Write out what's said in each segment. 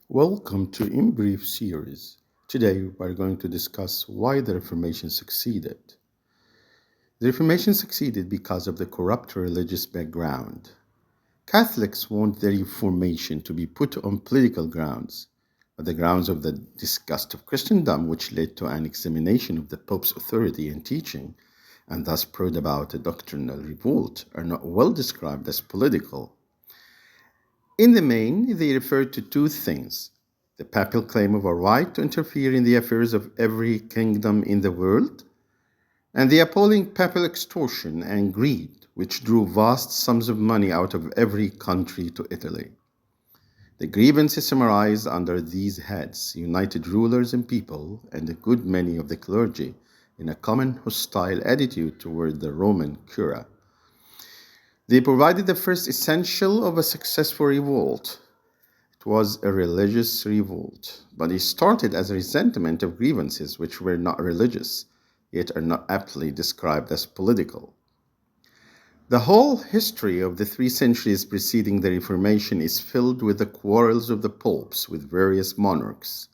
Welcome to In Brief series. Today we're going to discuss why the Reformation succeeded. The Reformation succeeded because of the corrupt religious background. Catholics want the Reformation to be put on political grounds, but the grounds of the disgust of Christendom, which led to an examination of the Pope's authority and teaching, and thus brought about a doctrinal revolt, are not well described as political. In the main, they refer to two things: the papal claim of a right to interfere in the affairs of every kingdom in the world, and the appalling papal extortion and greed, which drew vast sums of money out of every country to Italy. The grievances summarized under these heads united rulers and people, and a good many of the clergy, in a common hostile attitude toward the Roman Cura. They provided the first essential of a successful revolt. It was a religious revolt, but it started as a resentment of grievances which were not religious, yet are not aptly described as political. The whole history of the 3 centuries preceding the Reformation is filled with the quarrels of the popes with various monarchs.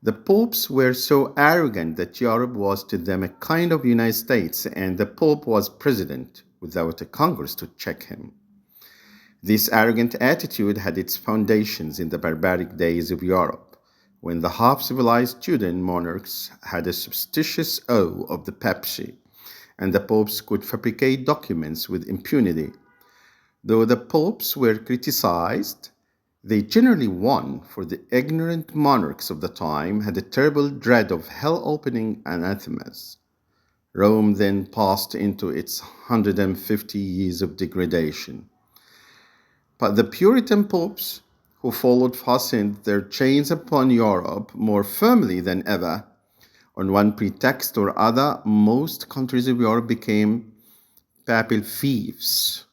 The popes were so arrogant that Europe was to them a kind of United States, and the pope was president without a Congress to check him. This arrogant attitude had its foundations in the barbaric days of Europe, when the half-civilized Tudor monarchs had a superstitious awe of the papacy, and the popes could fabricate documents with impunity. Though the popes were criticized, they generally won, for the ignorant monarchs of the time had a terrible dread of hell-opening anathemas. Rome then passed into its 150 years of degradation. But the Puritan popes, who followed, fastened their chains upon Europe more firmly than ever. On one pretext or other, most countries of Europe became papal fiefs,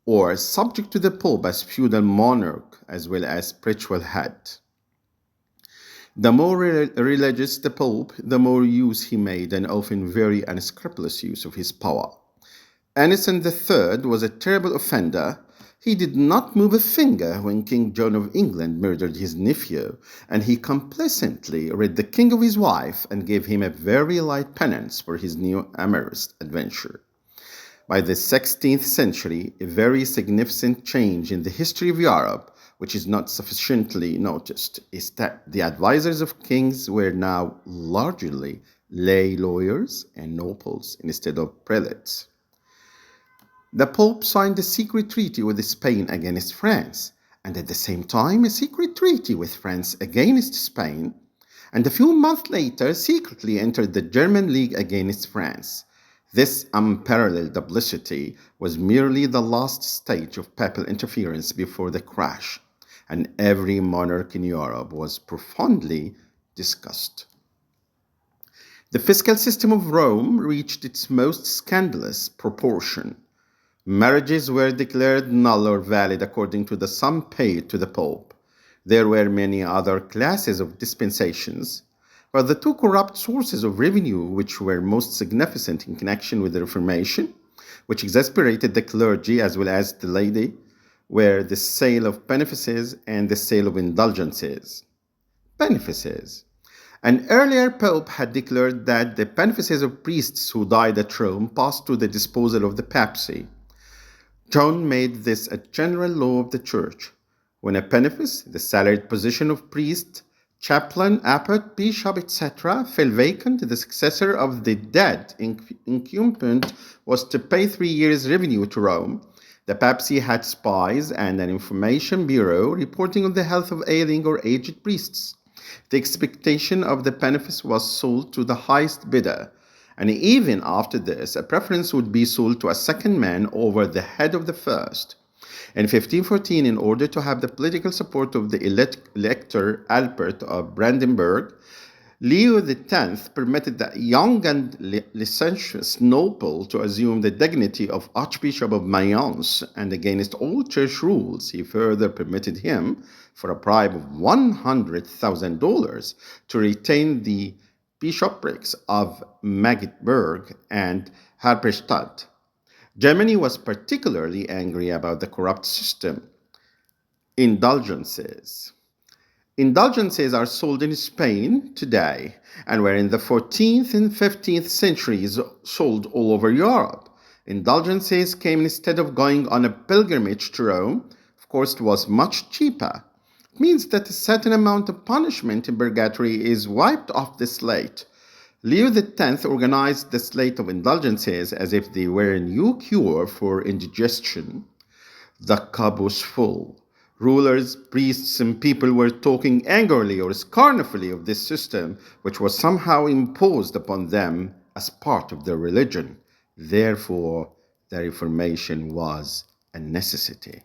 or subject to the Pope as feudal monarch as well as spiritual head. The more religious the Pope, the more use he made, and often very unscrupulous use of his power. Innocent III was a terrible offender. He did not move a finger when King John of England murdered his nephew, and he complacently rid the king of his wife and gave him a very light penance for his new amorous adventure. By the 16th century, a very significant change in the history of Europe, which is not sufficiently noticed, is that the advisors of kings were now largely lay lawyers and nobles instead of prelates. The Pope signed a secret treaty with Spain against France, and at the same time a secret treaty with France against Spain, and a few months later secretly entered the German League against France. This unparalleled duplicity was merely the last stage of papal interference before the crash, and every monarch in Europe was profoundly disgusted. The fiscal system of Rome reached its most scandalous proportion. Marriages were declared null or valid according to the sum paid to the Pope. There were many other classes of dispensations, but the two corrupt sources of revenue which were most significant in connection with the Reformation, which exasperated the clergy as well as the laity, were the sale of benefices and the sale of indulgences. Benefices. An earlier pope had declared that the benefices of priests who died at Rome passed to the disposal of the papacy. John made this a general law of the Church. When a benefice, the salaried position of priest, chaplain, abbot, bishop, etc., fell vacant, the successor of the dead incumbent was to pay 3 years' revenue to Rome. The papacy had spies and an information bureau reporting on the health of ailing or aged priests. The expectation of the benefice was sold to the highest bidder, and even after this, a preference would be sold to a second man over the head of the first. In 1514, in order to have the political support of the Elector Albert of Brandenburg, Leo X permitted the young and licentious noble to assume the dignity of Archbishop of Mayence, and against all church rules, he further permitted him, for a bribe of $100,000, to retain the bishoprics of Magdeburg and Halberstadt. Germany was particularly angry about the corrupt system. Indulgences. Indulgences are sold in Spain today and were in the 14th and 15th centuries sold all over Europe. Indulgences came instead of going on a pilgrimage to Rome. Of course, it was much cheaper. It means that a certain amount of punishment in purgatory is wiped off the slate. Leo X organized the slate of indulgences as if they were a new cure for indigestion. The cup was full. Rulers, priests, and people were talking angrily or scornfully of this system, which was somehow imposed upon them as part of their religion. Therefore, the Reformation was a necessity.